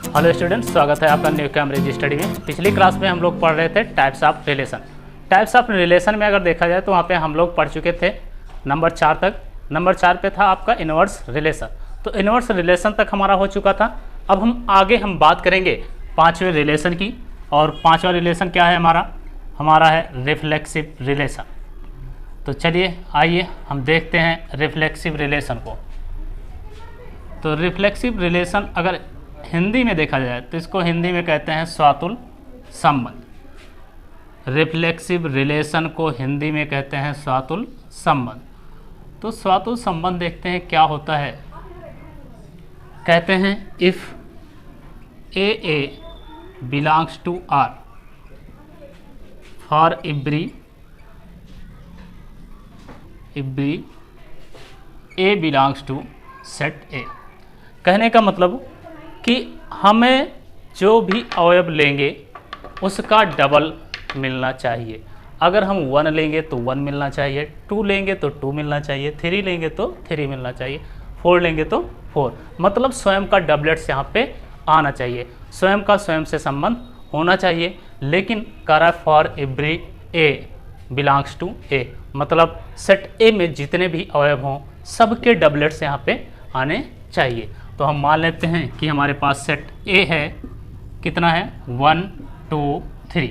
Hello students, स्वागत है आपका न्यू कैम्ब्रिज स्टडी में। पिछली क्लास में हम लोग पढ़ रहे थे types of relation. Types of relation में अगर देखा जाए तो वहाँ पे हम लोग पढ़ चुके थे नंबर 4 तक। नंबर 4 पे था आपका इनवर्स रिलेशन। तो इनवर्स रिलेशन तक हमारा हो चुका था। अब हम बात करेंगे 5वें रिलेशन की। और 5वां रिलेशन क्या है हमारा है रिफ्लेक्सिव रिलेशन। तो चलिए आइए हम देखते हैं रिफ्लेक्सिव रिलेशन को। तो रिफ्लेक्सिव रिलेशन अगर हिंदी में देखा जाए तो इसको हिंदी में कहते हैं स्वातुल संबंध। रिफ्लेक्सिव रिलेशन को हिंदी में कहते हैं स्वातुल संबंध। तो स्वातुल संबंध देखते हैं क्या होता है। कहते हैं if A belongs to R for every A belongs to set A. कहने का मतलब कि हमें जो भी अवयव लेंगे उसका डबल मिलना चाहिए। अगर हम 1 लेंगे तो 1 मिलना चाहिए, 2 लेंगे तो 2 मिलना चाहिए, 3 लेंगे तो 3 मिलना चाहिए, 4 लेंगे तो 4। मतलब स्वयं का डबलेट्स यहाँ पे आना चाहिए, स्वयं का स्वयं से संबंध होना चाहिए। लेकिन करा for every A belongs to a, मतलब सेट ए में जितने भी अवयव हों सबके डबलेट्स यहाँ पे आने चाहिए। तो हम मान लेते हैं कि हमारे पास सेट ए है, कितना है 1 2 3।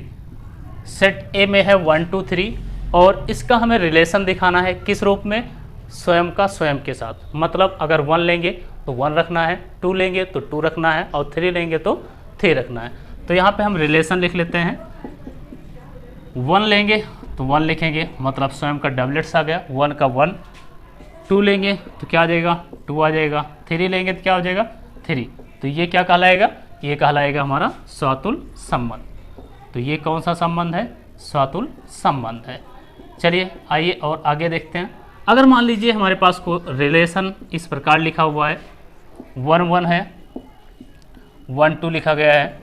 सेट ए में है 1 2 3 और इसका हमें रिलेशन दिखाना है किस रूप में, स्वयं का स्वयं के साथ। मतलब अगर 1 लेंगे तो 1 रखना है, 2 लेंगे तो 2 रखना है और 3 लेंगे तो 3 रखना है। तो यहाँ पे हम रिलेशन लिख लेते हैं। 1 लेंगे तो 1 लिखेंगे, मतलब स्वयं का डबलेट्स आ गया 1 का 1। 2 लेंगे तो क्या आ जाएगा 2 आ जाएगा, 3 लेंगे तो क्या हो जाएगा 3। तो ये क्या कहलाएगा, ये कहलाएगा हमारा स्वातुल संबंध। तो ये कौन सा संबंध है, स्वातुल संबंध है। चलिए आइए और आगे देखते हैं। अगर मान लीजिए हमारे पास को रिलेशन इस प्रकार लिखा हुआ है, 1 1 है, 1 2 लिखा गया है,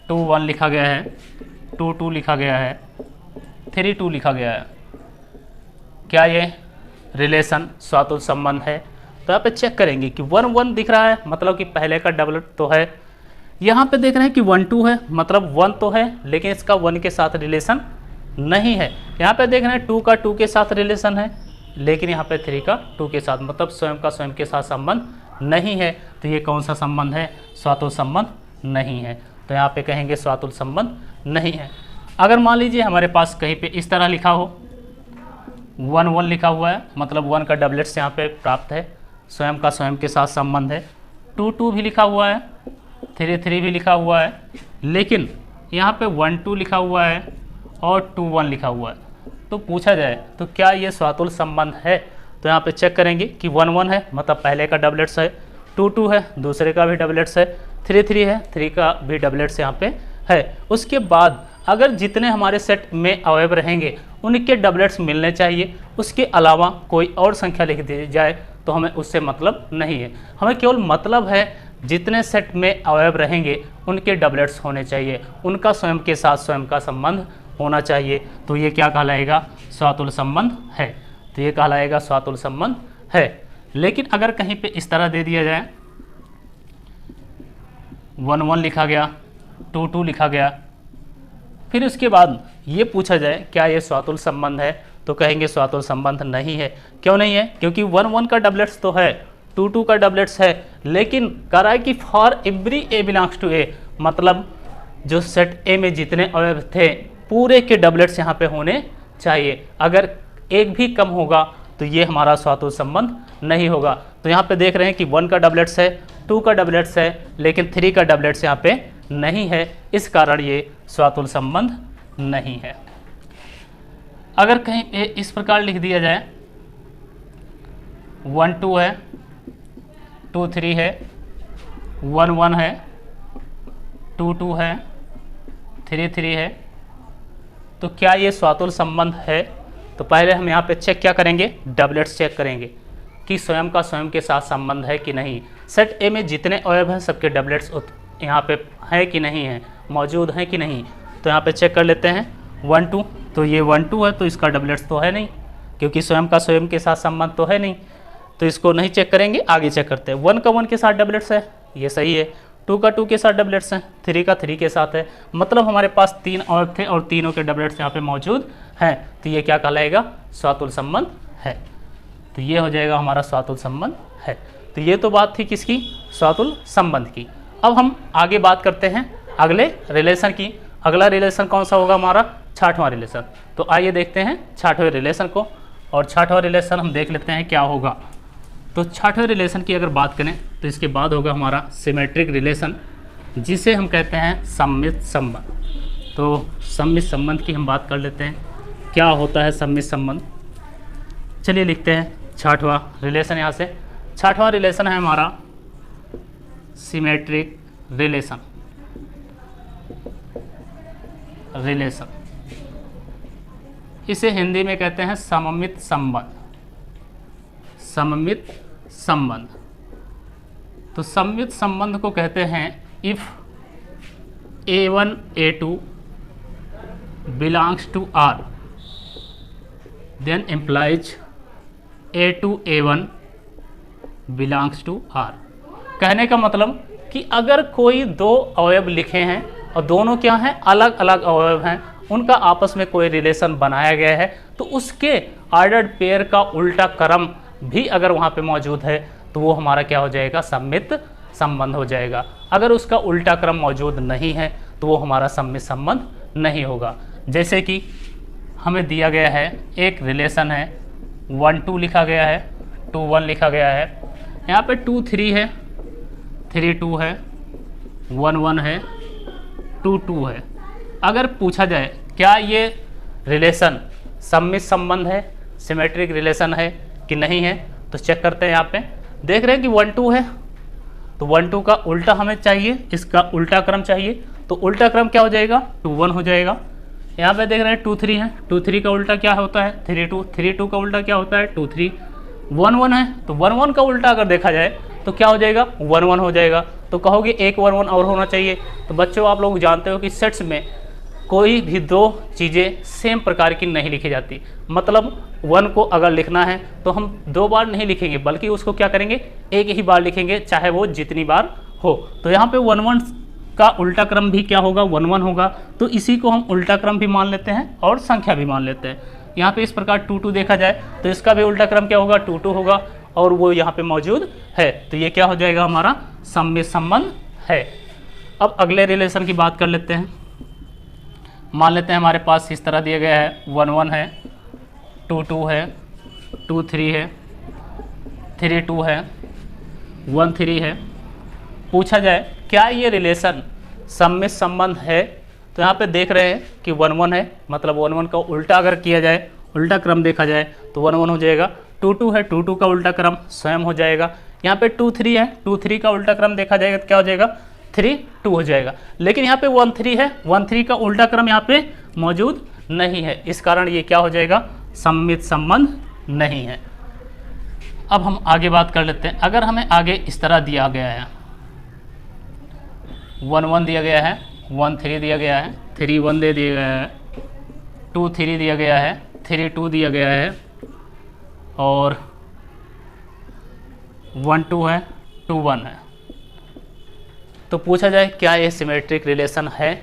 2 1 लिखा गया है, 2 2 लिखा गया है, 3 2 लिखा गया है। क्या ये रिलेशन स्वातुल संबंध है? तो यहाँ पे चेक करेंगे कि 1 1 दिख रहा है, मतलब कि पहले का डबलेट तो है। यहाँ पे देख रहे हैं कि 1 2 है, मतलब 1 तो है लेकिन इसका 1 के साथ रिलेशन नहीं है। यहाँ पे देख रहे हैं 2 का 2 के साथ रिलेशन है, लेकिन यहाँ पे 3 का 2 के साथ, मतलब स्वयं का स्वयं के साथ संबंध नहीं है। तो ये कौन सा संबंध है, स्वातुल संबंध नहीं है। तो यहाँ पे कहेंगे स्वातुल संबंध नहीं है। अगर मान लीजिए हमारे पास कहीं पे इस तरह लिखा हो, 1 1 लिखा हुआ है, मतलब 1 का डबलेट्स यहाँ पे प्राप्त है, स्वयं का स्वयं के साथ संबंध है। 2 2 भी लिखा हुआ है, 3 3 भी लिखा हुआ है, लेकिन यहाँ पे 1 2 लिखा हुआ है और 2 1 लिखा हुआ है। तो पूछा जाए तो क्या ये स्वातुल संबंध है? तो यहाँ पे चेक करेंगे कि 1 1 है, मतलब पहले का डबलेट्स है, 2 2 है, दूसरे का भी डबलेट्स है, 3 3 है, 3 का भी डबलेट्स यहाँ पे है। उसके बाद अगर जितने हमारे सेट में अवयव रहेंगे उनके डबलेट्स मिलने चाहिए, उसके अलावा कोई और संख्या लिख दी जाए तो हमें उससे मतलब नहीं है। हमें केवल मतलब है जितने सेट में अवयव रहेंगे उनके डबलेट्स होने चाहिए, उनका स्वयं के साथ स्वयं का संबंध होना चाहिए। तो ये क्या कहलाएगा, स्वातुल संबंध है। तो ये कहलाएगा स्वातुल संबंध है। लेकिन अगर कहीं पे इस तरह दे दिया जाए, 1 1 लिखा गया, 2 2 लिखा गया, फिर उसके बाद ये पूछा जाए क्या ये स्वातुल संबंध है, तो कहेंगे स्वातुल संबंध नहीं है। क्यों नहीं है? क्योंकि 1 1 का डबलेट्स तो है, 2 2 का डबलेट्स है, लेकिन कह रहा है कि for every A belongs to a, मतलब जो सेट ए में जितने अवयव थे पूरे के डबलेट्स यहाँ पे होने चाहिए। अगर एक भी कम होगा तो ये हमारा स्वातुल संबंध नहीं होगा। तो यहाँ पे देख रहे हैं कि 1 का डबलेट्स है, 2 का डबलेट्स है, लेकिन 3 का डबलेट्स यहाँ पे नहीं है, इस कारण ये स्वातुल संबंध नहीं है। अगर कहीं पे इस प्रकार लिख दिया जाए, 1 2 है, 2 3 है, 1 1 है, 2 2 है, 3 3 है, तो क्या ये स्वातुल संबंध है? तो पहले हम यहाँ पे चेक क्या करेंगे, डबलेट्स चेक करेंगे कि स्वयं का स्वयं के साथ संबंध है कि नहीं। सेट ए में जितने अवयव हैं सबके डबलेट्स यहाँ पे है कि नहीं है, मौजूद हैं कि नहीं। तो यहाँ पे चेक कर लेते हैं। 1 2, तो ये 1 2 है तो इसका डबलेट्स तो है नहीं, क्योंकि स्वयं का स्वयं के साथ संबंध तो है नहीं। तो इसको नहीं चेक करेंगे, आगे चेक करते हैं। 1 का 1 के साथ डबलेट्स है, ये सही है। 2 का 2 के साथ डबलेट्स हैं, 3 का 3 के साथ है, मतलब हमारे पास 3 अवयव थे और तीनों के डबलेट्स यहाँ पे मौजूद हैं, तो ये क्या कहलाएगा, स्वातुल संबंध है। तो ये हो जाएगा हमारा स्वातुल संबंध है। तो ये तो बात थी किसकी, स्वातुल संबंध की। अब हम आगे बात करते हैं अगले रिलेशन की। अगला रिलेशन कौन सा होगा हमारा, 6वां रिलेशन। तो आइए देखते हैं 6वें रिलेशन को, और 6वां रिलेशन हम देख लेते हैं क्या होगा। तो 6वें रिलेशन की अगर बात करें तो इसके बाद होगा हमारा सिमेट्रिक रिलेशन, जिसे हम कहते हैं सममित संबंध। तो सममित संबंध की हम बात कर लेते हैं, क्या होता है सममित संबंध। चलिए लिखते हैं 6वां रिलेशन यहाँ से। 6वां रिलेशन है हमारा सिमेट्रिक रिलेशन। इसे हिंदी में कहते हैं सममित संबंध। सममित संबंध, तो सममित संबंध को कहते हैं if A1 A2 belongs to R then implies A2 A1 belongs to R। कहने का मतलब कि अगर कोई दो अवयव लिखे हैं और दोनों क्या हैं, अलग अलग अवयव हैं, उनका आपस में कोई रिलेशन बनाया गया है, तो उसके ऑर्डर्ड पेयर का उल्टा क्रम भी अगर वहाँ पे मौजूद है तो वो हमारा क्या हो जाएगा, सममित संबंध हो जाएगा। अगर उसका उल्टा क्रम मौजूद नहीं है तो वो हमारा सममित संबंध नहीं होगा। जैसे कि हमें दिया गया है एक रिलेशन है, 1 2 लिखा गया है, 2 1 लिखा गया है, यहाँ पे 2 3 है, 3 2 है, 1 1 है, 2 2 है। अगर पूछा जाए क्या ये रिलेशन सममित संबंध है, सिमेट्रिक रिलेशन है कि नहीं है, तो चेक करते हैं। यहाँ पे देख रहे हैं कि 1 2 है, तो 1 2 का उल्टा हमें चाहिए, इसका उल्टा क्रम चाहिए, तो उल्टा क्रम क्या हो जाएगा, 2 1 हो जाएगा। यहाँ पे देख रहे हैं 2 3 है, 2 3 का उल्टा क्या होता है, 3 2, 3 2 का उल्टा क्या होता है, 2 3। 1 1 है, तो 1 1 का उल्टा अगर देखा जाए तो क्या हो जाएगा, 1 1 हो जाएगा। तो कहोगे एक 1 1 और होना चाहिए। तो बच्चों आप लोग जानते हो कि सेट्स में कोई भी दो चीज़ें सेम प्रकार की नहीं लिखी जाती। मतलब 1 को अगर लिखना है तो हम 2 बार नहीं लिखेंगे, बल्कि उसको क्या करेंगे, एक ही बार लिखेंगे, चाहे वो जितनी बार हो। तो यहाँ पे 1 1 का उल्टा क्रम भी क्या होगा, 1 1 होगा। तो इसी को हम उल्टा क्रम भी मान लेते हैं और संख्या भी मान लेते हैं। यहाँ पे इस प्रकार 2 2 देखा जाए तो इसका भी उल्टा क्रम क्या होगा, 2 2 होगा, और वो यहाँ पे मौजूद है। तो ये क्या हो जाएगा, हमारा सममित संबंध है। अब अगले रिलेशन की बात कर लेते हैं। मान लेते हैं हमारे पास इस तरह दिया गया है, 1 1 है, 2 2 है, 2 3 है, 3 2 है, 1 3 है। पूछा जाए क्या ये रिलेशन सममित संबंध है, तो यहाँ पे देख रहे हैं कि 1 1 है, मतलब 1 1 का उल्टा अगर किया जाए, उल्टा क्रम देखा जाए तो 1 1 हो जाएगा। 2 2 है, 2 2 का उल्टा क्रम स्वयं हो जाएगा। यहाँ पे 2 3 है, 2 3 का उल्टा क्रम देखा जाएगा तो क्या हो जाएगा, 3 2 हो जाएगा। लेकिन यहाँ पे 1 3 है, 1 3 का उल्टा क्रम यहाँ पे मौजूद नहीं है, इस कारण ये क्या हो जाएगा, सममित संबंध नहीं है। अब हम आगे बात कर लेते हैं। अगर हमें आगे इस तरह दिया गया है, 1 1 दिया गया है, 1 3 दिया गया है, 3 1 दे दिया गया है, 2 3 दिया गया है, 3 2 दिया गया है, और 1 2 है, 2 1 है। तो पूछा जाए क्या ये सिमेट्रिक रिलेशन है,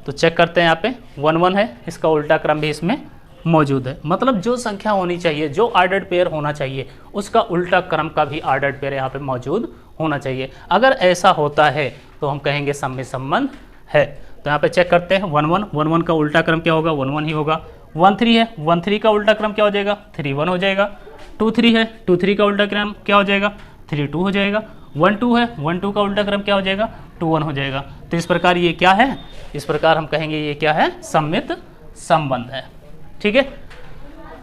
तो चेक करते हैं। यहाँ पे 1 1 है, इसका उल्टा क्रम भी इसमें मौजूद है। मतलब जो संख्या होनी चाहिए, जो ऑर्डर्ड पेयर होना चाहिए, उसका उल्टा क्रम का भी ऑर्डर्ड पेयर यहाँ पे मौजूद होना चाहिए। अगर ऐसा होता है तो हम कहेंगे सममित संबंध है। तो यहाँ पे चेक करते हैं, 1 1 1 1 का उल्टा क्रम क्या होगा, 1 1 ही होगा। 1 3 है, 1 3 का उल्टा क्रम क्या हो जाएगा, 3 1 हो जाएगा। 2 3 है, 2 3 का उल्टा क्रम क्या हो जाएगा, 3 2 हो जाएगा। 1 2 है, 1 2 का उल्टा क्रम क्या हो जाएगा, 2 1 हो जाएगा। तो इस प्रकार ये क्या है, इस प्रकार हम कहेंगे ये क्या है, सममित संबंध है। ठीक है,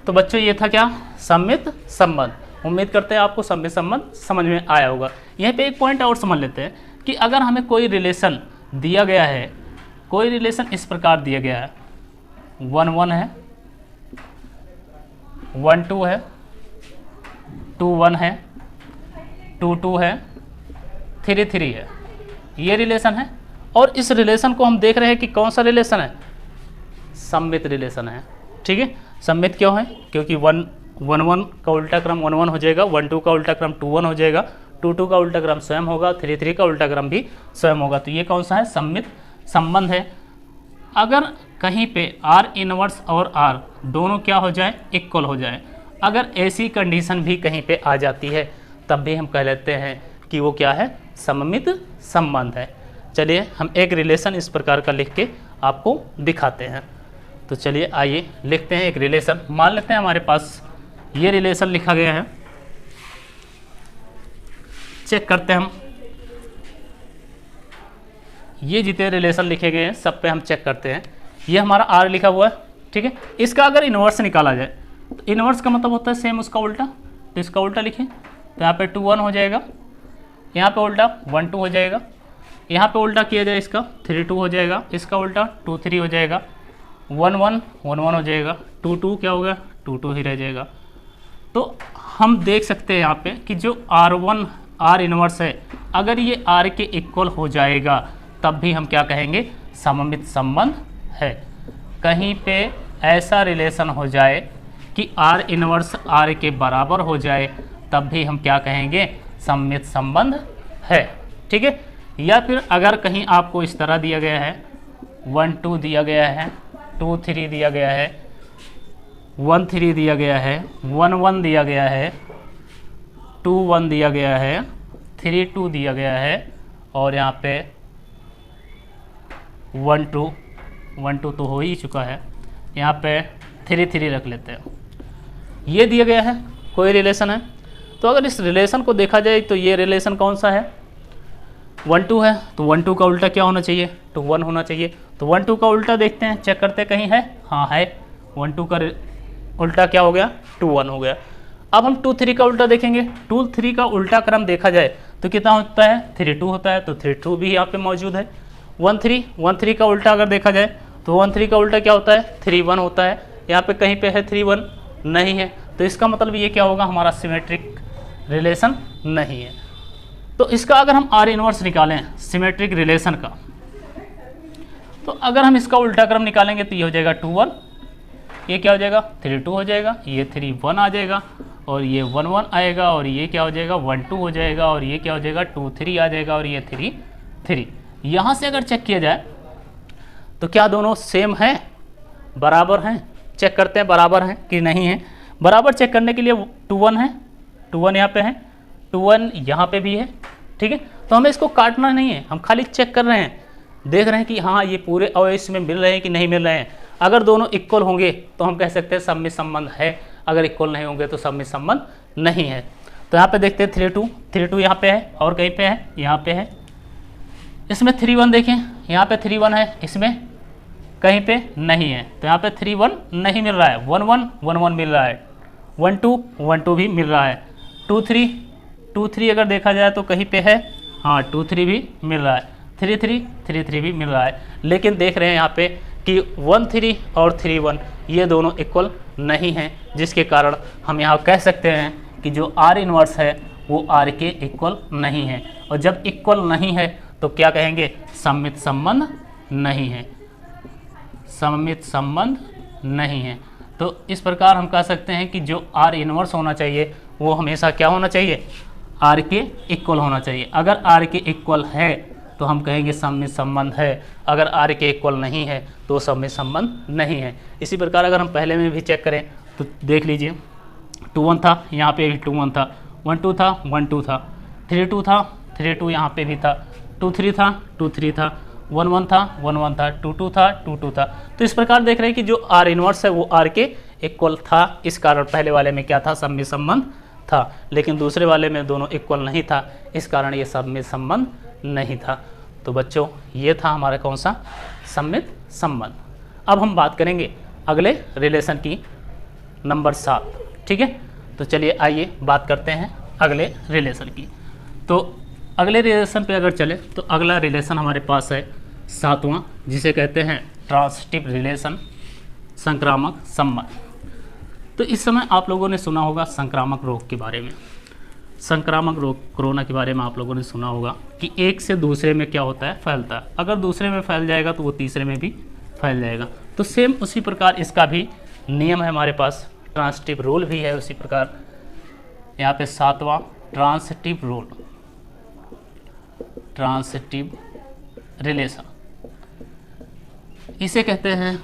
तो बच्चों ये था क्या, सममित संबंध। उम्मीद करते हैं आपको सममित संबंध समझ में आया होगा। यहीं पे एक पॉइंट और समझ लेते हैं कि अगर हमें कोई रिलेशन दिया गया है, कोई रिलेशन इस प्रकार दिया गया है, 1 1 है, 1 2 है, 2 1 है, 2 2 है, 3 3 है, ये रिलेशन है। और इस रिलेशन को हम देख रहे हैं कि कौन सा रिलेशन है, सममित रिलेशन है। ठीक है, सममित क्यों है, क्योंकि 1 1 का उल्टा क्रम 1 1 हो जाएगा, 1 2 का उल्टा क्रम 2 1 हो जाएगा, 2 का उल्टा क्रम स्वयं होगा, 3 का उल्टा क्रम भी स्वयं होगा। तो ये कौन सा है? सममित संबंध है। अगर कहीं पे R इनवर्स और R दोनों क्या हो जाए? इक्वल हो जाए। अगर ऐसी कंडीशन भी कहीं पे आ जाती है तब भी हम कह लेते हैं कि वो क्या है? सममित संबंध है। चलिए हम एक रिलेशन इस प्रकार का लिख के आपको दिखाते हैं। तो चलिए आइए लिखते हैं एक रिलेशन। मान लेते हैं हमारे पास ये रिलेशन लिखा गया है। चेक करते हैं हम, ये जितने रिलेशन लिखे गए हैं सब पे हम चेक करते हैं। ये हमारा R लिखा हुआ है, ठीक है। इसका अगर इन्वर्स निकाला जाए तो इन्वर्स का मतलब होता है सेम उसका उल्टा। तो इसका उल्टा लिखें तो यहाँ पे 2 1 हो जाएगा, यहाँ पे उल्टा 1 2 हो जाएगा, यहाँ पे उल्टा किया जाए इसका 3 2 हो जाएगा, इसका उल्टा 2 3 हो जाएगा, 1 1 1 1 हो जाएगा, 2 2 क्या होगा? 2 2 ही रह जाएगा। तो हम देख सकते हैं यहाँ पे कि जो R1 R इनवर्स है अगर ये R के इक्वल हो जाएगा तब भी हम क्या कहेंगे? सममित संबंध है। कहीं पे ऐसा रिलेशन हो जाए कि R इनवर्स R के बराबर हो जाए तब भी हम क्या कहेंगे? सममित संबंध है, ठीक है। या फिर अगर कहीं आपको इस तरह दिया गया है 1 2 दिया गया है, 2 3 दिया गया है, 1 3 दिया गया है, 1 1 दिया गया है, 2 1 दिया गया है, 3 2 दिया गया है और यहाँ पे 1 2 तो हो ही चुका है, यहाँ पे 3 3 रख लेते हैं। ये दिया गया है कोई रिलेशन है। तो अगर इस रिलेशन को देखा जाए तो ये रिलेशन कौन सा है? 1 2 है। तो 1 2 का उल्टा क्या होना चाहिए? 2 1 होना चाहिए। तो 1 2 का उल्टा देखते हैं, चेक करते हैं कहीं है। हाँ है, 1 2 का उल्टा क्या हो गया? 2 1 हो गया। अब हम 2 3 का उल्टा देखेंगे। 2 3 का उल्टा क्रम देखा जाए तो कितना होता है? 3 2 होता है। तो 3 2 भी यहाँ पे मौजूद है। 1 3 का उल्टा अगर देखा जाए तो 1 3 का उल्टा क्या होता है? 3 1 होता है। यहाँ पे कहीं पे है 3 1 नहीं है। तो इसका मतलब ये क्या होगा? हमारा सिमेट्रिक रिलेशन नहीं है। तो इसका अगर हम R इनवर्स निकालें सिमेट्रिक रिलेशन का, तो अगर हम इसका उल्टा क्रम निकालेंगे तो ये हो जाएगा 2 1, ये क्या हो जाएगा? 3 2 हो जाएगा, ये 3 1 आ जाएगा और ये 1 1 आएगा और ये क्या हो जाएगा? 1 2 हो जाएगा और ये क्या हो जाएगा? 2 3 आ जाएगा और ये 3 3। यहाँ से अगर चेक किया जाए तो क्या दोनों सेम हैं, बराबर हैं? चेक करते हैं बराबर हैं कि नहीं है। बराबर चेक करने के लिए 2 1 है, 2 1 यहाँ पे है, 2 1 यहाँ पे भी है, ठीक है। तो हमें इसको काटना नहीं है, हम खाली चेक कर रहे हैं, देख रहे हैं कि हाँ ये पूरे अवयव इसमें मिल रहे हैं कि नहीं मिल रहे हैं। अगर दोनों इक्वल होंगे तो हम कह सकते हैं सममित संबंध है, अगर इक्वल नहीं होंगे तो सममित संबंध नहीं है। तो यहाँ पे देखते हैं 3 2 यहाँ पे है और कहीं पे है? यहाँ पे है। इसमें 3 1 देखें, यहाँ पे 3 1 है, इसमें कहीं पे नहीं है। तो यहाँ पे 3 1 नहीं मिल रहा है, 1 1 मिल रहा है, 1 2 भी मिल रहा है, 2 3 अगर देखा जाए तो कहीं पे है, हाँ 2 3 भी मिल रहा है, 3 3 भी मिल रहा है। लेकिन देख रहे हैं यहाँ पे कि 1 3 और 3 1 ये दोनों इक्वल नहीं हैं, जिसके कारण हम यहाँ कह सकते हैं कि जो R इनवर्स है वो R के इक्वल नहीं है। और जब इक्वल नहीं है तो क्या कहेंगे? सममित संबंध नहीं है, सममित संबंध नहीं है। तो इस प्रकार हम कह सकते हैं कि जो R इनवर्स होना चाहिए वो हमेशा क्या होना चाहिए? R के इक्वल होना चाहिए। अगर R के इक्वल है तो हम कहेंगे सममित संबंध है, अगर R के इक्वल नहीं है तो सममित संबंध नहीं है। इसी प्रकार अगर हम पहले में भी चेक करें तो देख लीजिए 2 1 था, यहाँ पे भी 2 1 था, 1 2 था, 1 2 था, 3 2 था, 3 2 यहाँ पे भी था, 2 3 था, 2 3 था, 1 1 था, 1 1 था, 2 2 था, 2 2 था। तो इस प्रकार देख रहे हैं कि जो R इनवर्स है वो R के इक्वल था, इस कारण पहले वाले में क्या था? सममित संबंध था। लेकिन दूसरे वाले में दोनों इक्वल नहीं था, इस कारण ये सममित संबंध नहीं था। तो बच्चों ये था हमारा कौन सा? सममित संबंध। अब हम बात करेंगे अगले रिलेशन की, नंबर 7, ठीक है। तो चलिए आइए बात करते हैं अगले रिलेशन की। तो अगले रिलेशन पे अगर चले तो अगला रिलेशन हमारे पास है 7वां, जिसे कहते हैं ट्रांसिटिव रिलेशन, संक्रामक संबंध। तो इस समय आप लोगों ने सुना होगा संक्रामक रोग के बारे में। संक्रामक रोग कोरोना के बारे में आप लोगों ने सुना होगा कि एक से दूसरे में क्या होता है? फैलता है। अगर दूसरे में फैल जाएगा तो वो तीसरे में भी फैल जाएगा। तो सेम उसी प्रकार इसका भी नियम है हमारे पास, ट्रांसिटिव रूल भी है उसी प्रकार। यहाँ पे 7वां ट्रांसिटिव रूल, ट्रांसिटिव रिलेशन, इसे कहते हैं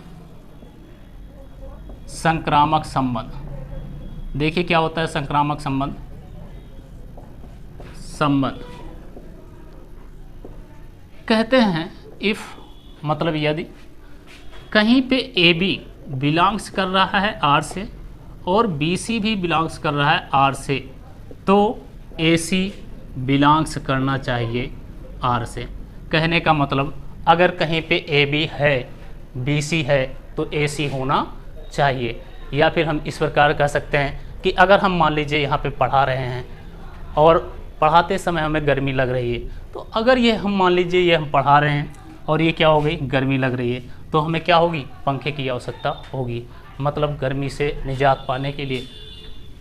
संक्रामक संबंध। देखिए क्या होता है संक्रामक संबंध। कहते हैं इफ मतलब यदि कहीं पे ए बी बिलोंग्स कर रहा है आर से और बी सी भी बिलोंग्स कर रहा है आर से, तो ए सी बिलोंग्स करना चाहिए आर से। कहने का मतलब अगर कहीं पे ए बी है बी सी है तो ए सी होना चाहिए। या फिर हम इस प्रकार कह सकते हैं कि अगर हम मान लीजिए यहाँ पे पढ़ा रहे हैं और पढ़ाते समय हमें गर्मी लग रही है, तो अगर ये हम मान लीजिए ये हम पढ़ा रहे हैं और ये क्या हो गई गर्मी लग रही है, तो हमें क्या होगी पंखे की आवश्यकता होगी। मतलब गर्मी से निजात पाने के लिए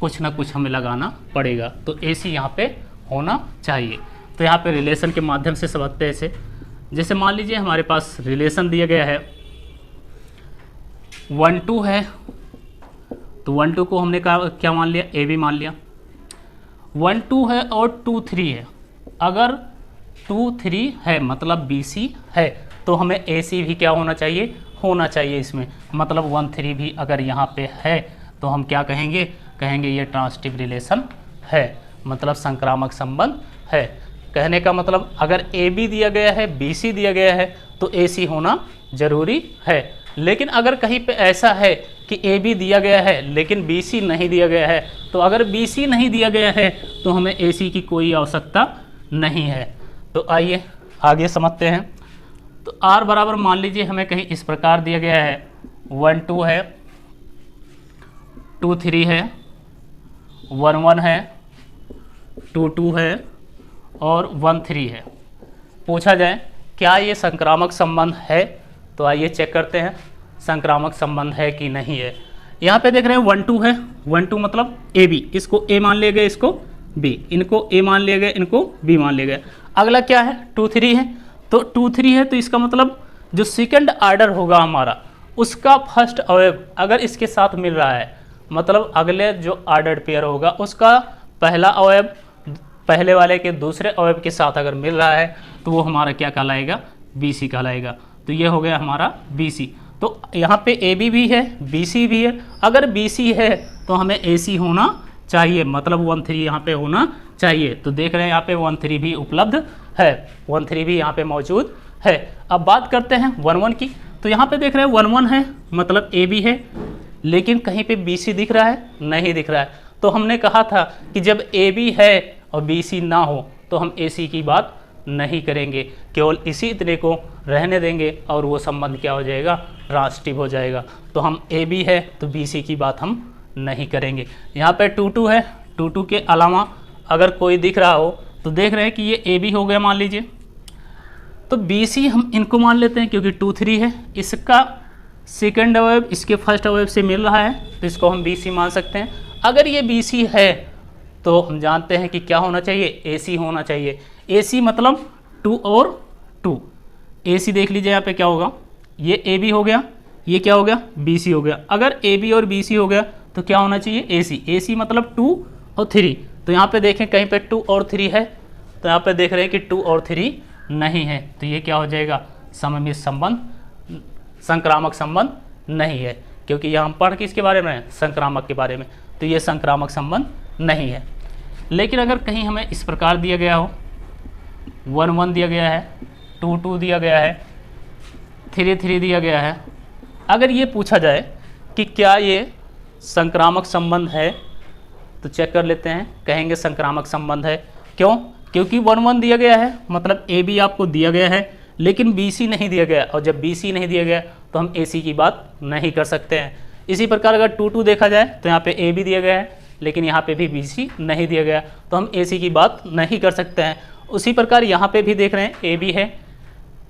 कुछ ना कुछ हमें लगाना पड़ेगा, तो एसी यहाँ पे होना चाहिए। तो यहाँ पे रिलेशन के माध्यम से समझते हैं इसे। जैसे मान लीजिए हमारे पास रिलेशन दिया गया है 1-2 है, तो 1-2 को हमने क्या मान लिया ए बी मान लिया। 1-2 है और 2-3 है, अगर 2-3 है मतलब बी सी है, तो हमें ए सी भी क्या होना चाहिए इसमें। मतलब 1-3 भी अगर यहाँ पे है तो हम क्या कहेंगे ये ट्रांसिटिव रिलेशन है, मतलब संक्रामक संबंध है। कहने का मतलब अगर ए बी दिया गया है बी सी दिया गया है तो ए सी होना जरूरी है। लेकिन अगर कहीं पे ऐसा है कि ए बी दिया गया है लेकिन बी सी नहीं दिया गया है, तो अगर बी सी नहीं दिया गया है तो हमें ए सी की कोई आवश्यकता नहीं है। तो आइए आगे समझते हैं। तो आर बराबर मान लीजिए हमें कहीं इस प्रकार दिया गया है 1-2 है, 2-3 है, 1-1 है, 2-2 है और 1-3 है। पूछा जाए क्या ये संक्रामक संबंध है, तो आइए चेक करते हैं संक्रामक संबंध है कि नहीं है। यहाँ पे देख रहे हैं 1-2 है, 1-2 मतलब ए बी, इसको ए मान लिया गया, इसको बी, इनको ए मान लिया गया, इनको बी मान लिया गया। अगला क्या है 2-3 है, तो 2-3 है तो इसका मतलब जो सेकंड ऑर्डर होगा हमारा उसका फर्स्ट अवयव अगर इसके साथ मिल रहा है, मतलब अगले जो ऑर्डर्ड पेयर होगा उसका पहला अवयव पहले वाले के दूसरे अवयव के साथ अगर मिल रहा है तो वो हमारा क्या कहलाएगा बी सी कहलाएगा। तो ये हो गया हमारा बी सी। तो यहाँ पे ए बी भी है बी सी भी है, अगर बी सी है तो हमें ए सी होना चाहिए, मतलब 1-3 यहाँ पे होना चाहिए। तो देख रहे हैं यहाँ पे 1-3 भी उपलब्ध है, 1-3 भी यहाँ पे मौजूद है। अब बात करते हैं 1-1 की। तो यहाँ पे देख रहे हैं 1-1 है मतलब ए बी है, लेकिन कहीं पे बी सी दिख रहा है नहीं दिख रहा है। तो हमने कहा था कि जब ए बी है और बी सी ना हो तो हम ए सी की बात नहीं करेंगे, केवल इसी इतने को रहने देंगे और वो संबंध क्या हो जाएगा ट्रांसिटिव हो जाएगा। तो हम ए बी है तो बी सी की बात हम नहीं करेंगे। यहाँ पे 2-2 है, 2-2 के अलावा अगर कोई दिख रहा हो तो देख रहे हैं कि ये ए बी हो गया मान लीजिए, तो बी सी हम इनको मान लेते हैं क्योंकि 2-3 है, इसका सेकंड अवयव इसके फर्स्ट अवयव से मिल रहा है तो इसको हम बी सी मान सकते हैं। अगर ये बी सी है तो हम जानते हैं कि क्या होना चाहिए ए सी होना चाहिए। ए सी मतलब 2 और 2, ए सी देख लीजिए यहाँ पे क्या होगा, ये ए बी हो गया, ये क्या हो गया बी सी हो गया। अगर ए बी और बी सी हो गया तो क्या होना चाहिए ए सी, ए सी मतलब 2 और 3। तो यहाँ पे देखें कहीं पे 2 और 3 है, तो यहाँ पे देख रहे हैं कि 2 और 3 नहीं है, तो ये क्या हो जाएगा सममित संबंध, संक्रामक संबंध नहीं है, क्योंकि यहाँ हम पढ़ किसके बारे में संक्रामक के बारे में, तो ये संक्रामक संबंध नहीं है। लेकिन अगर कहीं हमें इस प्रकार दिया गया हो 1-1 दिया गया है, 2-2 दिया गया है, 3-3 दिया गया है, अगर ये पूछा जाए कि क्या ये संक्रामक संबंध है तो चेक कर लेते हैं, कहेंगे संक्रामक संबंध है। क्यों? क्योंकि 1-1 दिया गया है मतलब ए बी आपको दिया गया है लेकिन बी सी नहीं दिया गया, और जब बी सी नहीं दिया गया तो हम ए सी की बात नहीं कर सकते हैं। इसी प्रकार अगर 2-2 देखा जाए तो यहाँ पे ए बी दिया गया है लेकिन यहाँ पे भी बी सी नहीं दिया गया, तो हम ए सी की बात नहीं कर सकते हैं। उसी प्रकार यहाँ पे भी देख रहे हैं ए बी है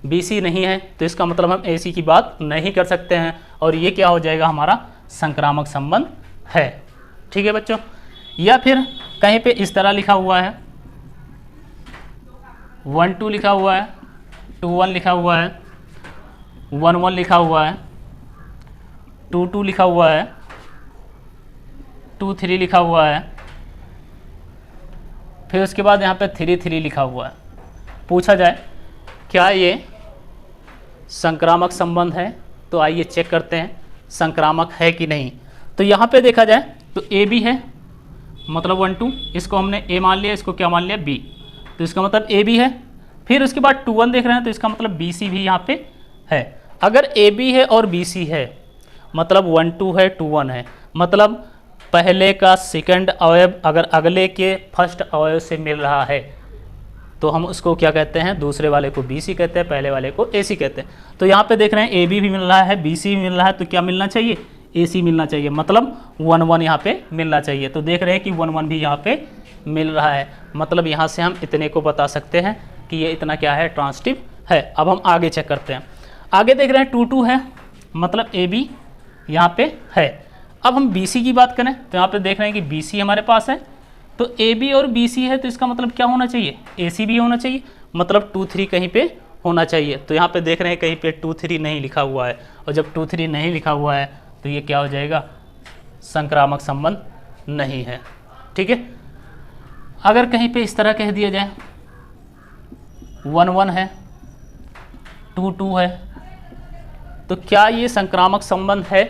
बी सी नहीं है, तो इसका मतलब हम ए सी की बात नहीं कर सकते हैं, और ये क्या हो जाएगा हमारा संक्रामक संबंध है। ठीक है बच्चों। या फिर कहीं पे इस तरह लिखा हुआ है 1-2 लिखा हुआ है, 2-1 लिखा हुआ है, 1-1 लिखा हुआ है, 2-2 लिखा हुआ है, 2-3 लिखा हुआ है, फिर उसके बाद यहाँ पे 3-3 लिखा हुआ है। पूछा जाए क्या ये संक्रामक संबंध है, तो आइए चेक करते हैं संक्रामक है कि नहीं। तो यहाँ पे देखा जाए तो ए बी है, मतलब 1 2, इसको हमने ए मान लिया, इसको क्या मान लिया बी, तो इसका मतलब ए बी है। फिर उसके बाद 2 1 देख रहे हैं, तो इसका मतलब बी सी भी यहाँ पे है। अगर ए बी है और बी सी है, मतलब 1 2 है 2 1 है, मतलब पहले का सेकंड अवयव अगर अगले के फर्स्ट अवयव से मिल रहा है तो हम उसको क्या कहते हैं, दूसरे वाले को बी सी कहते हैं, पहले वाले को ए सी कहते हैं। तो यहाँ पे देख रहे हैं ए बी भी मिल रहा है, बी सी भी मिल रहा है, तो क्या मिलना चाहिए, ए सी मिलना चाहिए, मतलब 1 1 यहाँ पे मिलना चाहिए। तो देख रहे हैं कि 1 1 भी यहाँ पे मिल रहा है, मतलब यहाँ से हम इतने को बता सकते हैं कि ये इतना क्या है, ट्रांसिटिव है। अब हम आगे चेक करते हैं। आगे देख रहे हैं 2 2 है, मतलब ए बी यहाँ पे है। अब हम बी सी की बात करें तो यहाँ पे देख रहे हैं कि बी सी हमारे पास है, तो ए बी और बी सी है, तो इसका मतलब क्या होना चाहिए, ए सी भी होना चाहिए, मतलब 2 3 कहीं पे होना चाहिए। तो यहाँ पे देख रहे हैं कहीं पे 2 3 नहीं लिखा हुआ है, और जब 2 3 नहीं लिखा हुआ है तो ये क्या हो जाएगा, संक्रामक संबंध नहीं है। ठीक है, अगर कहीं पे इस तरह कह दिया जाए 1 1 है 2 2 है, तो क्या ये संक्रामक संबंध है,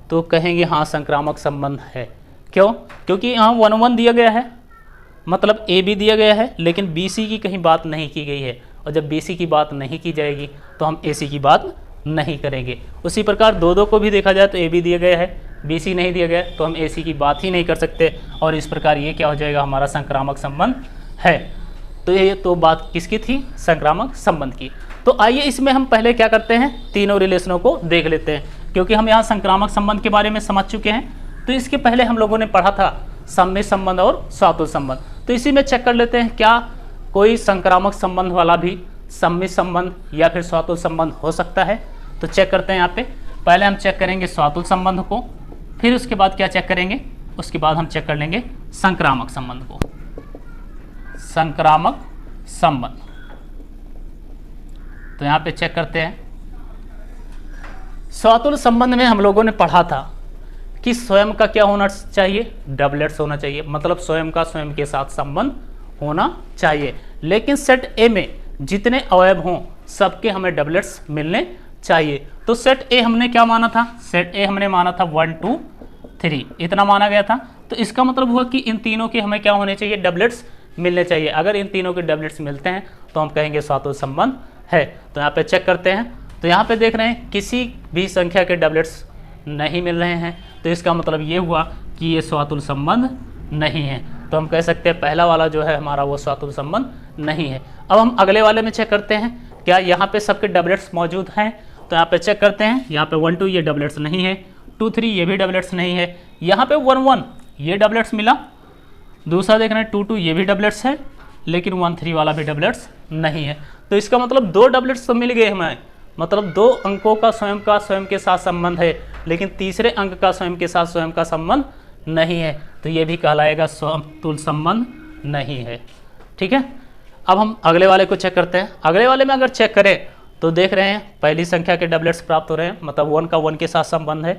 तो कहेंगे हाँ संक्रामक संबंध है। क्यों, क्योंकि यहाँ 1 1 दिया गया है, मतलब ए बी दिया गया है, लेकिन बी सी की कहीं बात नहीं की गई है, और जब बी सी की बात नहीं की जाएगी तो हम ए सी की बात नहीं करेंगे। उसी प्रकार 2 2 को भी देखा जाए तो ए बी दिया गया है, बी सी नहीं दिया गया, तो हम ए सी की बात ही नहीं कर सकते, और इस प्रकार ये क्या हो जाएगा, हमारा संक्रामक संबंध है। तो ये तो बात किसकी थी, संक्रामक संबंध की। तो आइए इसमें हम पहले क्या करते हैं, तीनों रिलेशनों को देख लेते हैं, क्योंकि हम यहाँ संक्रामक संबंध के बारे में समझ चुके हैं। तो इसके पहले हम लोगों ने पढ़ा था सम्मिश्र संबंध और स्वातुल संबंध, तो इसी में चेक कर लेते हैं क्या कोई संक्रामक संबंध वाला भी सम्मिश्र संबंध या फिर स्वातुल संबंध हो सकता है। तो चेक करते हैं। यहाँ पे पहले हम चेक करेंगे स्वातुल संबंध को, फिर उसके बाद क्या चेक करेंगे, उसके बाद हम चेक कर लेंगे संक्रामक संबंध को। संक्रामक संबंध, तो यहाँ पे चेक करते हैं। स्वातुल संबंध में हम लोगों ने पढ़ा था कि स्वयं का क्या होना चाहिए, डबलेट्स होना चाहिए, मतलब स्वयं का स्वयं के साथ संबंध होना चाहिए। लेकिन सेट ए में जितने अवयव हों सबके हमें डबलेट्स मिलने चाहिए। तो सेट ए हमने क्या माना था, सेट ए हमने माना था 1 2 3, इतना माना गया था। तो इसका मतलब हुआ कि इन तीनों के हमें क्या होने चाहिए, डबलेट्स मिलने चाहिए। अगर इन तीनों के डबलेट्स मिलते हैं तो हम कहेंगे स्वातुल संबंध है। तो यहाँ पे चेक करते हैं। तो यहाँ पे देख रहे हैं किसी भी संख्या के डबलेट्स नहीं मिल रहे हैं, तो इसका मतलब ये हुआ कि ये स्वातुल संबंध नहीं है। तो हम कह सकते हैं पहला वाला जो है हमारा वो स्वातुल संबंध नहीं है। अब हम अगले वाले में चेक करते हैं क्या यहाँ पे सबके डबलेट्स मौजूद हैं। तो यहाँ पे चेक करते हैं। यहाँ पे 1 2 ये डबलेट्स नहीं है, 2 3 ये भी डबलेट्स नहीं है, यहाँ पे 1 1 ये डबलेट्स मिला। दूसरा देख रहे हैं 2 2 ये भी डबलेट्स है, लेकिन 1 3 वाला भी डबलेट्स नहीं है। तो इसका मतलब 2 डबलेट्स तो मिल गए हमें, मतलब 2 अंकों का स्वयं के साथ संबंध है, लेकिन तीसरे अंक का स्वयं के साथ स्वयं का संबंध नहीं है। तो ये भी कहलाएगा स्वातुल संबंध नहीं है। ठीक है, अब हम अगले वाले को चेक करते हैं। अगले वाले में अगर चेक करें तो देख रहे हैं पहली संख्या के डबलेट्स प्राप्त हो रहे हैं, मतलब 1 का 1 के साथ संबंध है।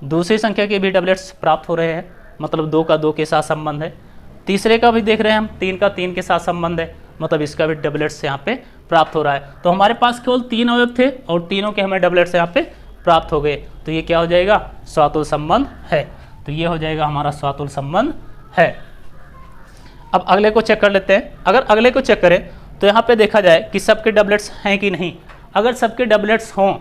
दूसरी संख्या के भी डबलेट्स प्राप्त हो रहे हैं, मतलब 2 का 2 के साथ संबंध है। तीसरे का भी देख रहे हैं हम 3 का 3 के साथ संबंध है, मतलब इसका भी डबलेट्स यहाँ पे प्राप्त हो रहा है। तो हमारे पास केवल 3 अवयव थे और तीनों के हमें डबलेट्स यहाँ पे प्राप्त हो गए। तो ये क्या हो जाएगा, स्वातुल संबंध है। तो ये हो जाएगा हमारा स्वातुल संबंध है। अब अगले को चेक कर लेते हैं। अगर अगले को चेक करें तो यहाँ पे देखा जाए कि सबके डबलेट्स हैं कि नहीं। अगर सबके डबलेट्स हों,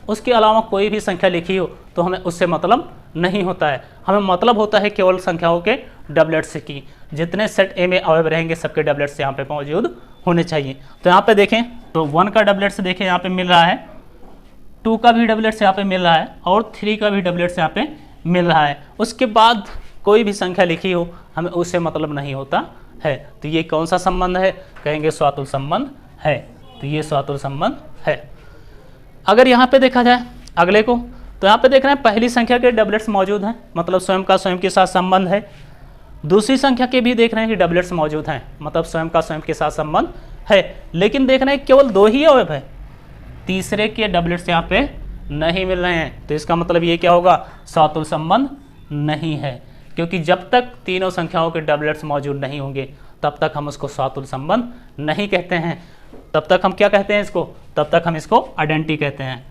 उसके अलावा कोई भी संख्या लिखी हो, तो हमें उससे मतलब नहीं होता है। हमें मतलब होता है केवल संख्याओं के डबलेट्स की। जितने सेट ए में अवयव रहेंगे सबके डबलेट्स यहाँ पे मौजूद होने चाहिए। तो यहाँ पे देखें तो 1 का डबलेट्स देखें यहाँ पे मिल रहा है, 2 का भी डबलेट्स यहाँ पे मिल रहा है, और 3 का भी डबलेट्स यहाँ पे मिल रहा है। उसके बाद कोई भी संख्या लिखी हो, हमें उससे मतलब नहीं होता है। तो ये कौन सा संबंध है, कहेंगे स्वातुल संबंध है। तो ये स्वातुल संबंध है। अगर यहाँ पे देखा जाए अगले को, तो यहाँ पे देख रहे हैं पहली संख्या के डबलेट्स मौजूद हैं, मतलब स्वयं का स्वयं के साथ संबंध है। दूसरी संख्या के भी देख रहे हैं कि डबलेट्स मौजूद हैं, मतलब स्वयं का स्वयं के साथ संबंध है। लेकिन देख रहे हैं केवल 2 ही अवयव है, तीसरे के डबलेट्स यहाँ पे नहीं मिल रहे हैं। तो इसका मतलब ये क्या होगा, स्वातुल संबंध नहीं है। क्योंकि जब तक तीनों संख्याओं के डबलेट्स मौजूद नहीं होंगे तब तक हम उसको स्वातुल संबंध नहीं कहते हैं। तब तक हम क्या कहते हैं इसको, तब तक हम इसको आइडेंटिटी कहते हैं।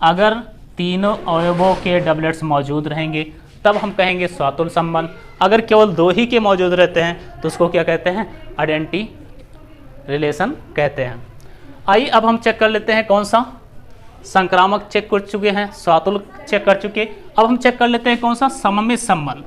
अगर तीनों अवयवों के डबलेट्स मौजूद रहेंगे तब हम कहेंगे स्वातुल संबंध। अगर केवल 2 ही के मौजूद रहते हैं तो उसको क्या कहते हैं, आइडेंटिटी रिलेशन कहते हैं। आइए अब हम चेक कर लेते हैं कौन सा, संक्रामक चेक कर चुके हैं, स्वातुल चेक कर चुके, अब हम चेक कर लेते हैं कौन सा, सममित संबंध।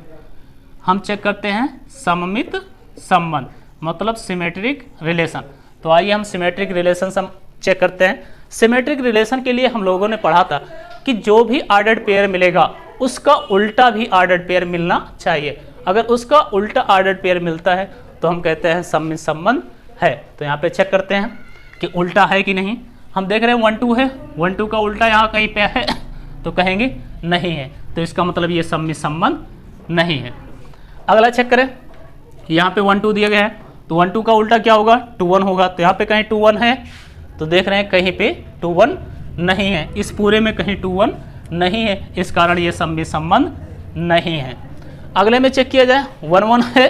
हम चेक करते हैं सममित संबंध मतलब सिमेट्रिक रिलेशन। तो आइए हम सिमेट्रिक रिलेशन चेक करते हैं। सिमेट्रिक रिलेशन के लिए हम लोगों ने पढ़ा था कि जो भी ऑर्डर्ड पेयर मिलेगा उसका उल्टा भी ऑर्डर्ड पेयर मिलना चाहिए। अगर उसका उल्टा ऑर्डर्ड पेयर मिलता है तो हम कहते हैं सममित संबंध है। तो यहाँ पे चेक करते हैं कि उल्टा है कि नहीं। हम देख रहे हैं 1 2 है, 1 2 का उल्टा यहाँ कहीं पे है तो कहेंगे नहीं है, तो इसका मतलब ये सममित संबंध नहीं है। अगला चेक करें, यहाँ पे 1 2 दिया गया है तो 1 2 का उल्टा क्या होगा, 2 1 होगा। तो यहाँ पे कहीं 2 1 है तो देख रहे हैं कहीं पे 2 1 नहीं है, इस पूरे में कहीं 2 1 नहीं है, इस कारण ये सममित संबंध नहीं है। अगले में चेक किया जाए 1 1 है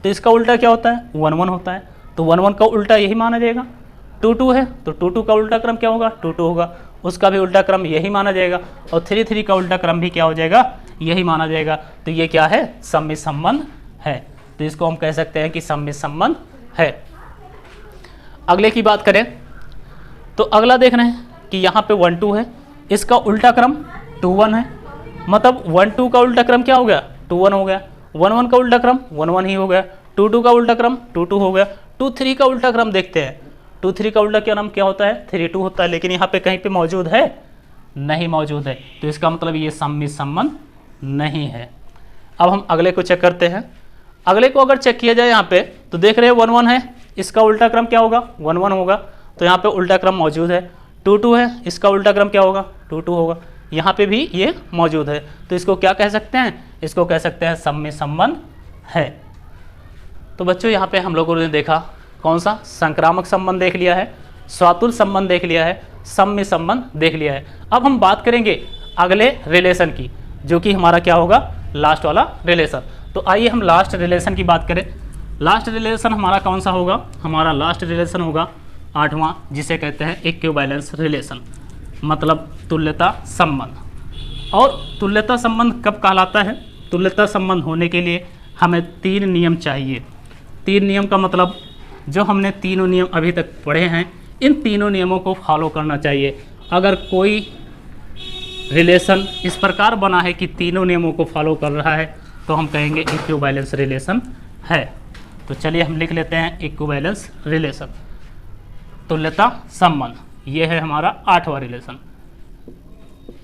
तो इसका उल्टा क्या होता है, 1 1 होता है, तो 1 1 का उल्टा यही माना जाएगा। 2 2 है तो 2 2 का उल्टा क्रम क्या होगा, 2 2 होगा, उसका भी उल्टा क्रम यही माना जाएगा। और 3 3 का उल्टा क्रम भी क्या हो जाएगा, यही माना जाएगा। तो ये क्या है, सममित संबंध है। तो इसको हम कह सकते हैं कि सममित संबंध है। अगले की बात करें तो अगला देख रहे हैं कि यहाँ पे 1 2 है, इसका उल्टा क्रम 2 1 है, मतलब 1 2 का उल्टा क्रम क्या हो गया, 2 1 हो गया। 1 1 का उल्टा क्रम 1 1 ही हो गया। 2 2 का उल्टा क्रम 2 2 हो गया। 2 3 का उल्टा क्रम देखते हैं, 2 3 का उल्टा क्रम क्या होता है, 3 2 होता है, लेकिन यहाँ पे कहीं पे मौजूद है, नहीं मौजूद है, तो इसका मतलब ये सममित संबंध नहीं है। अब हम अगले को चेक करते हैं। अगले को अगर चेक किया जाए यहाँ पे तो देख रहे हैं 1 1 है, इसका उल्टा क्रम क्या होगा, 1 1 होगा, तो यहाँ पे उल्टा क्रम मौजूद है। 2 2 है, इसका उल्टा क्रम क्या होगा, 2 2 होगा, यहाँ पे भी ये मौजूद है, तो इसको क्या कह सकते हैं, इसको कह सकते हैं सममित संबंध है। तो बच्चों यहाँ पे हम लोगों ने देखा कौन सा, संक्रामक संबंध देख लिया है, स्वातुल संबंध देख लिया है, सममित संबंध देख लिया है। अब हम बात करेंगे अगले रिलेशन की, जो कि हमारा क्या होगा, लास्ट वाला रिलेशन। तो आइए हम लास्ट रिलेशन की बात करें। लास्ट रिलेशन हमारा कौन सा होगा, हमारा लास्ट रिलेशन होगा 8वां, जिसे कहते हैं इक्विवेलेंस रिलेशन मतलब तुल्यता संबंध। और तुल्यता संबंध कब कहलाता है, तुल्यता संबंध होने के लिए हमें 3 नियम चाहिए। 3 नियम का मतलब जो हमने तीनों नियम अभी तक पढ़े हैं, इन तीनों नियमों को फॉलो करना चाहिए। अगर कोई रिलेशन इस प्रकार बना है कि तीनों नियमों को फॉलो कर रहा है तो हम कहेंगे इक्विवेलेंस रिलेशन है। तो चलिए हम लिख लेते हैं इक्विवेलेंस रिलेशन, तुल्यता संबंध। ये है हमारा 8वां रिलेशन,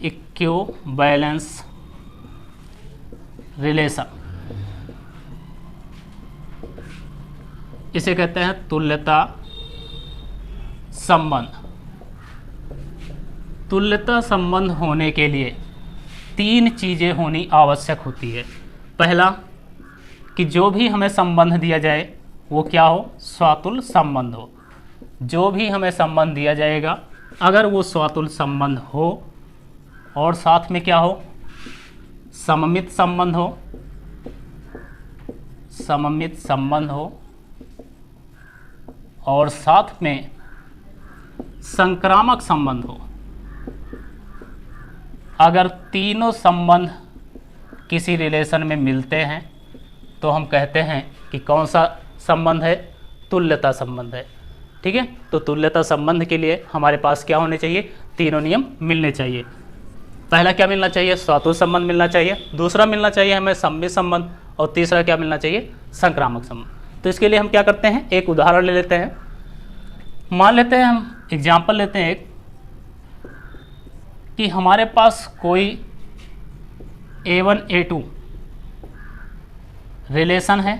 इक्विवेलेंस रिलेशन। इसे कहते हैं तुल्यता संबंध। तुल्यता संबंध होने के लिए 3 चीज़ें होनी आवश्यक होती है। पहला कि जो भी हमें संबंध दिया जाए वो क्या हो, स्वातुल संबंध हो। जो भी हमें संबंध दिया जाएगा अगर वो स्वातुल संबंध हो और साथ में क्या हो, सममित संबंध हो, सममित संबंध हो और साथ में संक्रामक संबंध हो। अगर तीनों संबंध किसी रिलेशन में मिलते हैं तो हम कहते हैं कि कौन सा संबंध है, तुल्यता संबंध है। ठीक है, तो तुल्यता संबंध के लिए हमारे पास क्या होने चाहिए, तीनों नियम मिलने चाहिए। पहला क्या मिलना चाहिए, स्वातुल संबंध मिलना चाहिए, दूसरा मिलना चाहिए हमें सममित संबंध, और तीसरा क्या मिलना चाहिए, संक्रामक संबंध। तो इसके लिए हम क्या करते हैं, एक उदाहरण ले लेते हैं। मान लेते हैं, हम एग्जाम्पल लेते हैं एक, कि हमारे पास कोई A1 A2 रिलेशन है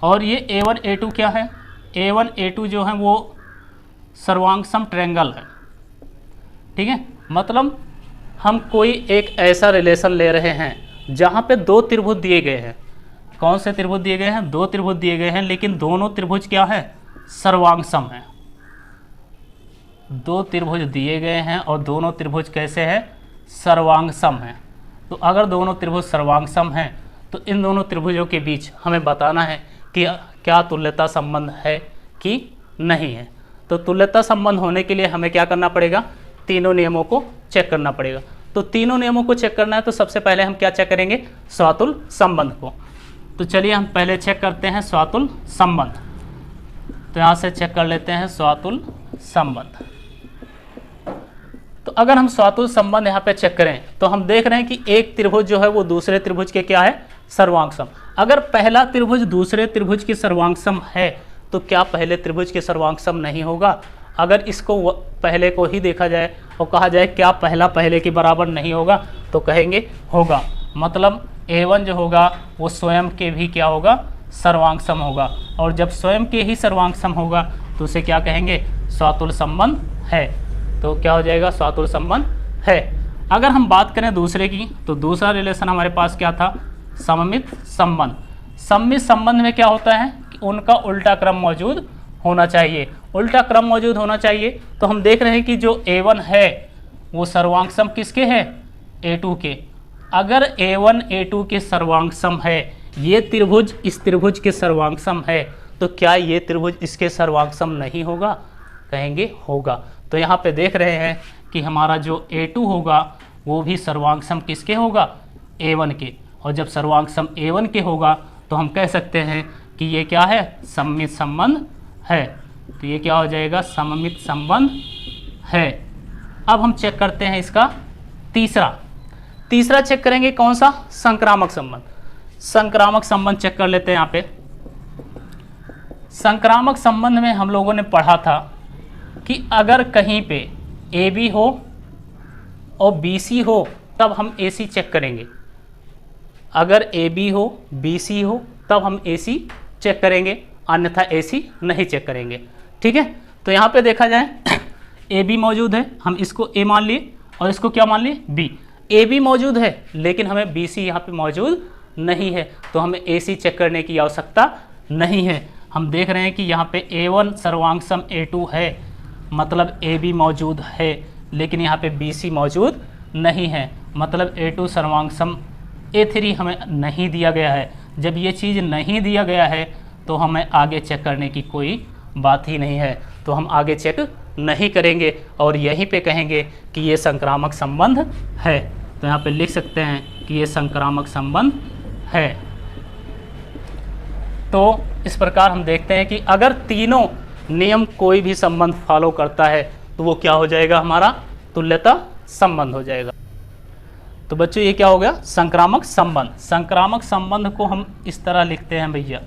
और ये A1 A2 क्या है, A1 A2 जो है वो सर्वांग सम ट्रायंगल है। ठीक है, मतलब हम कोई एक ऐसा रिलेशन ले रहे हैं जहाँ पे 2 त्रिभुज दिए गए हैं। कौन से त्रिभुज दिए गए हैं, 2 त्रिभुज दिए गए हैं, लेकिन दोनों त्रिभुज क्या है, सर्वांग सम है। 2 त्रिभुज दिए गए हैं और दोनों त्रिभुज कैसे हैं, सर्वांग सम है। तो अगर दोनों त्रिभुज सर्वांग सम हैं तो इन दोनों त्रिभुजों के बीच हमें बताना है कि क्या तुल्यता संबंध है कि नहीं है। तो तुल्यता संबंध होने के लिए हमें क्या करना पड़ेगा, तीनों नियमों को चेक करना पड़ेगा। तो तीनों नियमों को चेक करना है तो सबसे पहले हम क्या चेक करेंगे, स्वातुल संबंध को। तो चलिए हम पहले चेक करते हैं स्वातुल संबंध। तो यहाँ से चेक कर लेते हैं स्वातुल संबंध। तो अगर हम स्वातुल संबंध यहाँ पे चेक करें तो हम देख रहे हैं कि एक त्रिभुज जो है वो दूसरे त्रिभुज के क्या है, सर्वांग सम। अगर पहला त्रिभुज दूसरे त्रिभुज की सर्वांग सम है तो क्या पहले त्रिभुज के सर्वांग सम नहीं होगा। अगर इसको पहले को ही देखा जाए और कहा जाए क्या पहला पहले के बराबर नहीं होगा, तो कहेंगे होगा। मतलब A1 जो होगा वो स्वयं के भी क्या होगा, सर्वांग सम होगा। और जब स्वयं के ही सर्वांग सम होगा तो उसे क्या कहेंगे, स्वातुल संबंध है। तो क्या हो जाएगा, स्वातुल संबंध है। अगर हम बात करें दूसरे की, तो दूसरा रिलेशन हमारे पास क्या था, सममित संबंध। सममित संबंध में क्या होता है कि उनका उल्टा क्रम मौजूद होना चाहिए। उल्टा क्रम मौजूद होना चाहिए तो हम देख रहे हैं कि जो A1 है वो सर्वांग सम किसके है, A2 के। अगर A1 A2 के सर्वांग सम है, ये त्रिभुज इस त्रिभुज के सर्वांग सम है, तो क्या ये त्रिभुज इसके सर्वांग सम नहीं होगा, कहेंगे होगा। तो यहाँ पे देख रहे हैं कि हमारा जो A2 होगा वो भी सर्वांग सम किसके होगा, A1 के। और जब सर्वांग सम A1 के होगा तो हम कह सकते हैं कि ये क्या है, सममित संबंध है। तो ये क्या हो जाएगा, सममित संबंध है। अब हम चेक करते हैं इसका तीसरा चेक करेंगे कौन सा, संक्रामक संबंध। संक्रामक संबंध चेक कर लेते हैं। यहाँ पे संक्रामक संबंध में हम लोगों ने पढ़ा था कि अगर कहीं पे AB हो और BC हो तब हम AC चेक करेंगे। अगर AB हो BC हो तब हम AC चेक करेंगे, अन्यथा AC नहीं चेक करेंगे। ठीक है। तो यहाँ पे देखा जाए AB मौजूद है, हम इसको A मान लिए और इसको क्या मान लिए, B। AB मौजूद है लेकिन हमें BC यहाँ पे मौजूद नहीं है, तो हमें AC चेक करने की आवश्यकता नहीं है। हम देख रहे हैं कि यहाँ पे A1 सर्वांग सम A2 है, मतलब AB मौजूद है, लेकिन यहाँ पे BC मौजूद नहीं है, मतलब A2 सर्वांग सम A3 हमें नहीं दिया गया है। जब ये चीज़ नहीं दिया गया है तो हमें आगे चेक करने की कोई बात ही नहीं है, तो हम आगे चेक नहीं करेंगे और यहीं पे कहेंगे कि ये संक्रामक संबंध है। तो यहाँ पे लिख सकते हैं कि ये संक्रामक संबंध है। तो इस प्रकार हम देखते हैं कि अगर तीनों नियम कोई भी संबंध फॉलो करता है तो वो क्या हो जाएगा, हमारा तुल्यता संबंध हो जाएगा। तो बच्चों ये क्या हो गया, संक्रामक संबंध। संक्रामक संबंध को हम इस तरह लिखते हैं भैया,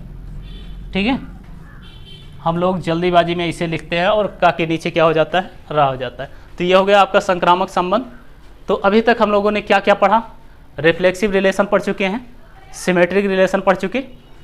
ठीक है। हम लोग जल्दीबाजी में इसे लिखते हैं और का के नीचे क्या हो जाता है, रा हो जाता है। तो ये हो गया आपका संक्रामक संबंध। तो अभी तक हम लोगों ने क्या क्या पढ़ा, रिफ्लेक्सिव रिलेशन पढ़ चुके हैं, सिमेट्रिक रिलेशन पढ़ चुके,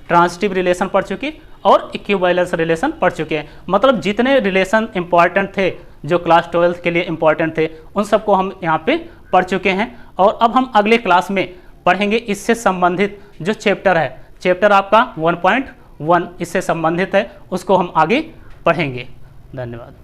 ट्रांसिटिव रिलेशन पढ़ चुके और इक्विवेलेंस रिलेशन पढ़ चुके हैं। मतलब जितने रिलेशन इंपॉर्टेंट थे जो क्लास 12 के लिए इंपॉर्टेंट थे उन सबको हम यहाँ पे पढ़ चुके हैं। और अब हम अगले क्लास में पढ़ेंगे इससे संबंधित जो चैप्टर है, चैप्टर आपका 1.1 इससे संबंधित है, उसको हम आगे पढ़ेंगे। धन्यवाद।